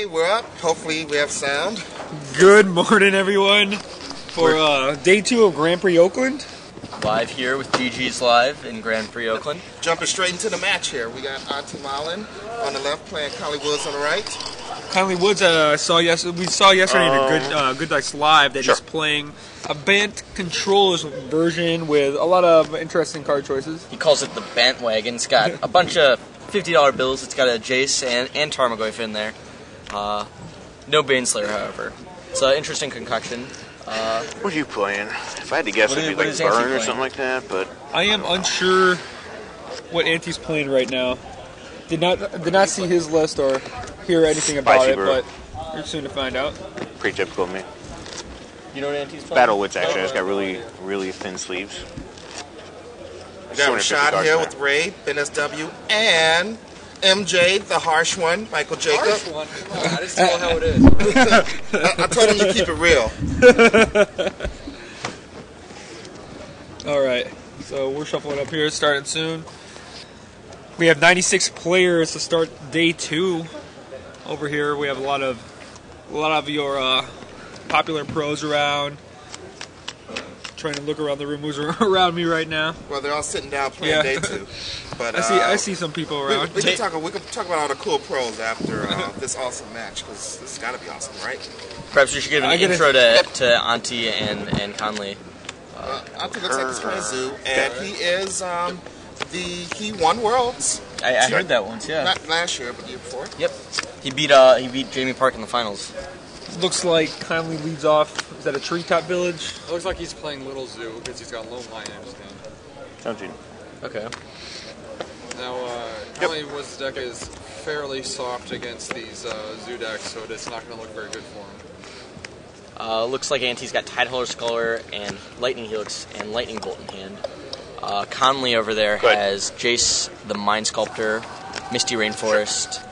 Okay, we're up. Hopefully we have sound. Good morning, everyone, for day 2 of Grand Prix Oakland. Live here with GG's Live in Grand Prix Oakland. Jumping straight into the match here. We got Antti Malin on the left playing Conley Woods on the right. Conley Woods, we saw yesterday in a Good Dice Live that he's playing a bent controllers version with a lot of interesting card choices. He calls it the Bandwagon. It's got a bunch of $50 bills. It's got a Jace and Tarmogoyf in there. No Baneslayer, however. It's an interesting concoction. What are you playing? If I had to guess, it'd be like Burn or something like that. But I am unsure what Antti's playing right now. Did not see his list or hear anything about it, but you're soon to find out. Pretty typical of me. You know what Antti's playing? Battle Wits, actually. It's got really thin sleeves. We got Rashad here with Ray, NSW, and MJ, the harsh one, Michael Jacob. Harsh one? I just tell how it is. I told him to keep it real. Alright, so we're shuffling up here, starting soon. We have 96 players to start day 2. Over here we have a lot of your popular pros around. Trying to look around the room who's around me right now. Well, they're all sitting down playing day 2. But I see some people around. We can talk about all the cool pros after this awesome match, because this has got to be awesome, right? Perhaps we should give an intro to Antti and Conley. Antti looks like he's playing Zoo, and he is he won Worlds. I heard that once, yeah. Not last year, but the year before. Yep. He beat Jamie Park in the finals. Looks like Conley leads off. Is that a treetop village? It looks like he's playing Little Zoo because he's got low line, I understand. 17. Okay. Now, Conley Woods' deck is fairly soft against these Zoo decks, so it's not going to look very good for him. Looks like Antti's got Tideholder Scholar and Lightning Helix and Lightning Bolt in hand. Conley over there has Jace the Mind Sculptor, Misty Rainforest,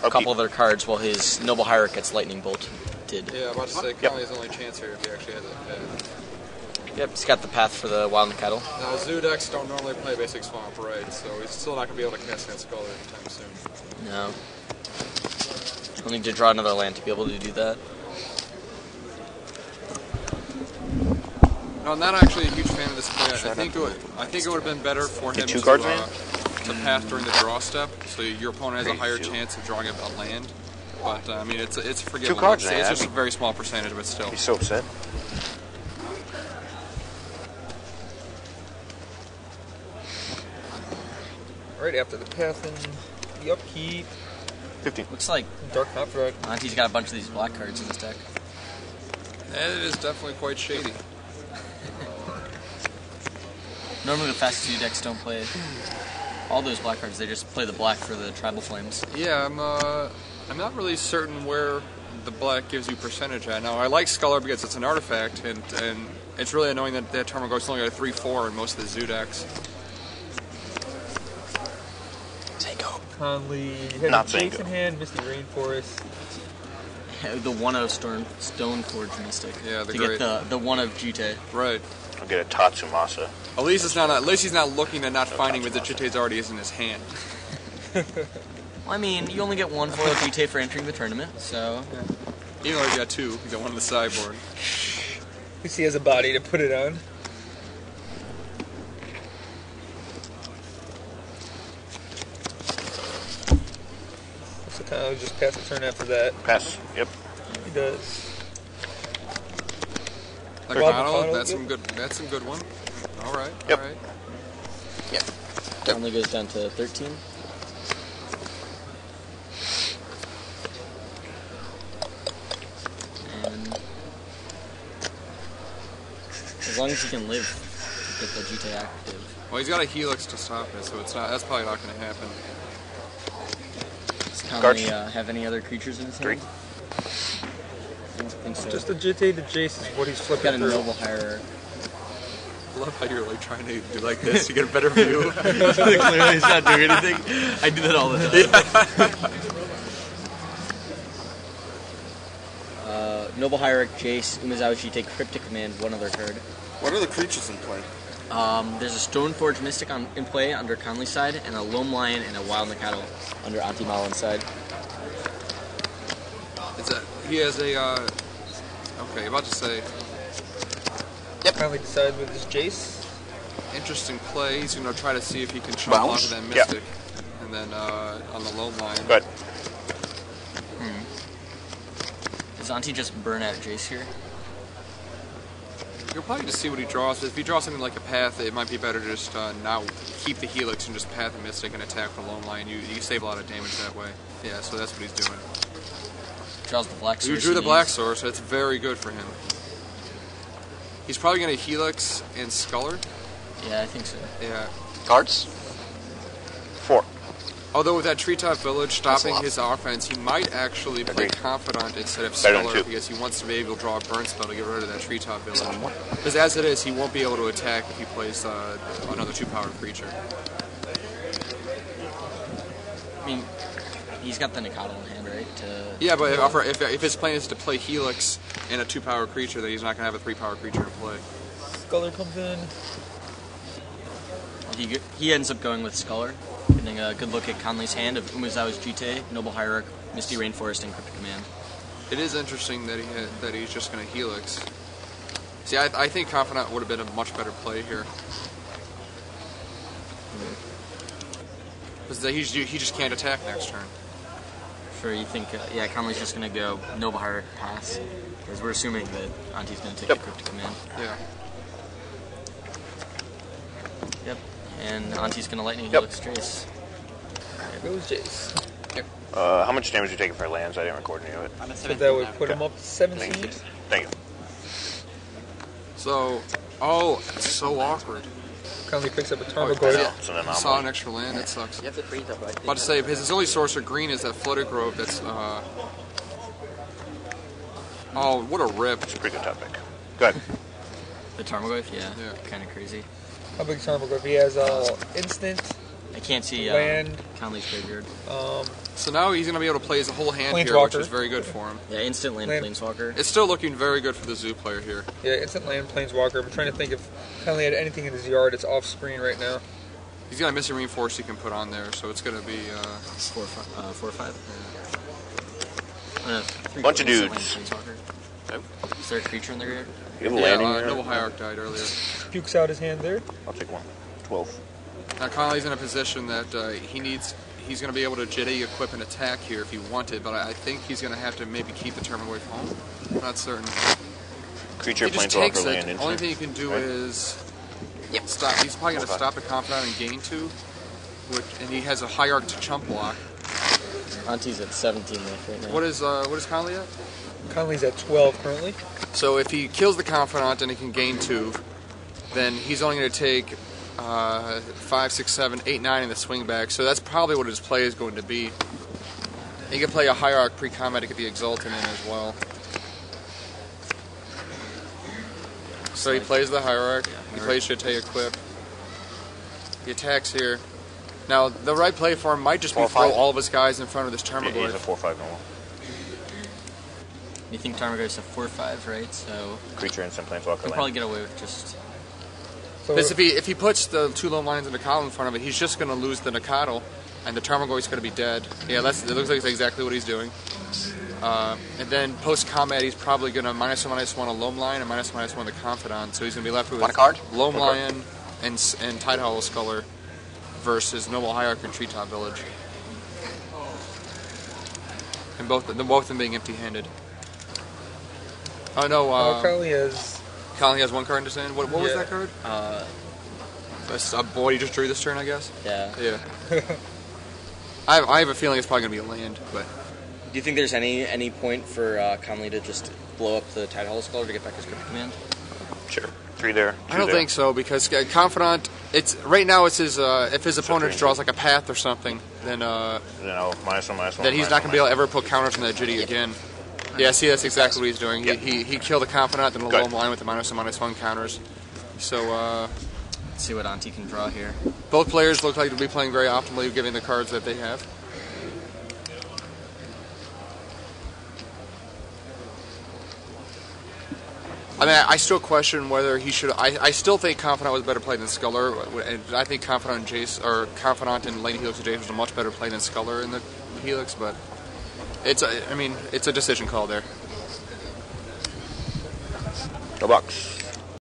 a couple other cards, while his Noble Hierarch gets Lightning Bolted. Yeah, I'm about to say Conley's only chance here if he actually has a path. Yep, he's got the path for the Wild and Cattle. Now, Zoo decks don't normally play basic Swamp, right? So he's still not going to be able to cast that Scholar anytime soon. No. He'll need to draw another land to be able to do that. No, I'm not actually a huge fan of this play. I think it would have been better for him to path during the draw step, so your opponent has a higher chance of drawing a land. But I mean, it's forgivable. 2 cards, it's just a very small percentage, but still. He's so upset. Right after the pathing, the upkeep. 15. Looks like Dark Contract. Antti's got a bunch of these black cards in his deck. And it is definitely quite shady. Normally the fast 2 decks don't play all those black cards, they just play the black for the Tribal Flames. Yeah, I'm not really certain where the black gives you percentage at. Now, I like Scholar because it's an artifact, and it's really annoying that Tarmogoyf's only got a 3/4 in most of the Zoo decks. Tango. Conley Not has Jason hand, Misty Rainforest. The 1/0 Stoneforge Mystic. Yeah, to get the 1 of GT. Right. I'll get a Tatsumasa. At least he's not looking and not finding where the GT's already is in his hand. Well, I mean, you only get 1 foil GT for entering the tournament, so... Yeah. Even though you got 2, you got 1 on the sideboard. At least he has a body to put it on. So kind of just pass the turn after that. Pass. Yep. He does. Like Ronald, that's some good one. All right. Yep. All right. Yep. Only goes down to 13. And as long as he can live, get the GT active. Well, he's got a Helix to stop it, so that's probably not going to happen. Does Conley have any other creatures in his hand? 3. I don't think so. Just a GT to Jace is what he's flipping He's got a Noble Hierarch. I love how you're like trying to do like this to get a better view. Clearly he's not doing anything. I do that all the time. Noble Hierarch, Jace, Umezawashi take Cryptic Command, 1 other card. What are the creatures in play? There's a Stoneforge Mystic in play under Conley's side, and a Loam Lion and a Wild Mikado under Antti Malin's side. He has a, okay, about to say. Yep. Finally decided with his Jace. Interesting play. He's going to try to see if he can chop onto that Mystic. Yep. And then on the low line. Good. Does Antti just burn out Jace here? You'll probably just see what he draws. If he draws something like a Path, it might be better to just not keep the Helix and just Path the Mystic and attack the lone line. You save a lot of damage that way. Yeah, so that's what he's doing. Draws the Black Source. You drew the Black Source. That's very good for him. He's probably going to Helix and Sculler. Yeah, I think so. Yeah. Cards? 4. Although with that Treetop Village stopping his offense, he might actually play Confidant instead of Sculler because he wants to be able to draw a burn spell to get rid of that Treetop Village. Because as it is, he won't be able to attack if he plays another 2-power creature. I mean, he's got the Nikado in hand, right? Yeah, but if his plan is to play Helix and a 2-power creature, then he's not going to have a 3-power creature in play. Sculler comes in. He ends up going with Sculler, getting a good look at Conley's hand of Umezawa's Jite, Noble Hierarch, Misty Rainforest, and Cryptic Command. It is interesting that he's just going to Helix. See, I think Confidant would have been a much better play here. Because he just can't attack next turn. Sure, you think, yeah, Conley's just going to go Noble Hierarch pass, because we're assuming that Antti's going to take a Cryptic Command. Yeah. Yep. And Antti's going to Lightning Helix Jace. There goes Jace. Yep. How much damage are you taking for lands? I didn't record any of it. So that would put him up to 17. Thank you. So, it's so awkward. Conley picks up a Tarmogoyf. Saw an extra land, that sucks. You have to freeze up, right? About to say, his only source of green is that Flooded Grove that's, oh, what a rip. It's a pretty good topic. Go ahead. The Tarmogoyf, yeah. Kind of crazy. How big is Tarmogoyf? He has instant. I can't see land. Conley's graveyard. So now he's going to be able to play his whole hand here, which is very good for him. Yeah, instant land Planeswalker. It's still looking very good for the Zoo player here. Yeah, instant land Planeswalker. I'm trying to think if Conley had anything in his yard. It's off screen right now. He's got a Missing Reinforce he can put on there, so it's going to be 4 or 5. Yeah. Bunch of dudes. Is there a creature in the graveyard? You have a landing there? Noble Hierarch died earlier. Pukes out his hand there. I'll take one. 12. Now Conley's in a position that he's going to be able to Jitty equip and attack here if he wanted, but I think he's going to have to maybe keep the Tarmogoyf home. I'm not certain. Creature, he just takes land. The only thing he can do is stop. He's probably going to stop the Confidant and gain 2, and he has a Hierarch to chump block. Antti's at 17 right now. What is Conley at? Conley's at 12 currently. So if he kills the Confidant and he can gain 2, then he's only going to take 5, 6, 7, 8, 9 in the swing back. So that's probably what his play is going to be. He can play a Hierarch pre-combat to get the Exultant in as well. So he plays the Hierarch. He plays Jite equip. He attacks here. Now the right play for him might just be throw all of his guys in front of this Tarmogoyf. Yeah, he's a 4/5 normal. You think Tarmogoyf's a 4/5, right? So creature instant Planeswalker. He'll probably get away with just. Because if he puts the 2 lone lines in the column in front of it, he's just going to lose the Nikado, and the Tarmogoyf's going to be dead. Yeah, it looks like that's exactly what he's doing. And then post-combat, he's probably going to -1/-1 a Loam Lion and -1/-1 the Confidant, so he's going to be left with Loam Lion and Tidehollow Sculler versus Noble Hierarch and Treetop Village. And both of them being empty-handed. Oh no, Conley has 1 card in his hand. What was that card? That's a boy he just drew this turn, I guess? Yeah. Yeah. I have a feeling it's probably going to be a land, but... Do you think there's any point for Conley to just blow up the Tidehollow Sculler to get back his Cryptic Command? Sure. 3 there. I don't think so, because Confidant, right now it's his, if his opponent draws like a Path or something, then -1/-1. Then he's not going to be able to ever put counters on that Jitty again. Yeah, see, that's exactly what he's doing. He killed the Confidant, then a Loam Lion with the -1/-1 counters. So, let's see what Antti can draw here. Both players look like they'll be playing very optimally, given the cards that they have. I mean, I still question whether he should. I still think Confidant was a better play than Sculler, and I think Confidant and Lightning Helix and Jace was a much better play than Sculler in the Helix. But I mean, it's a decision call there. $1.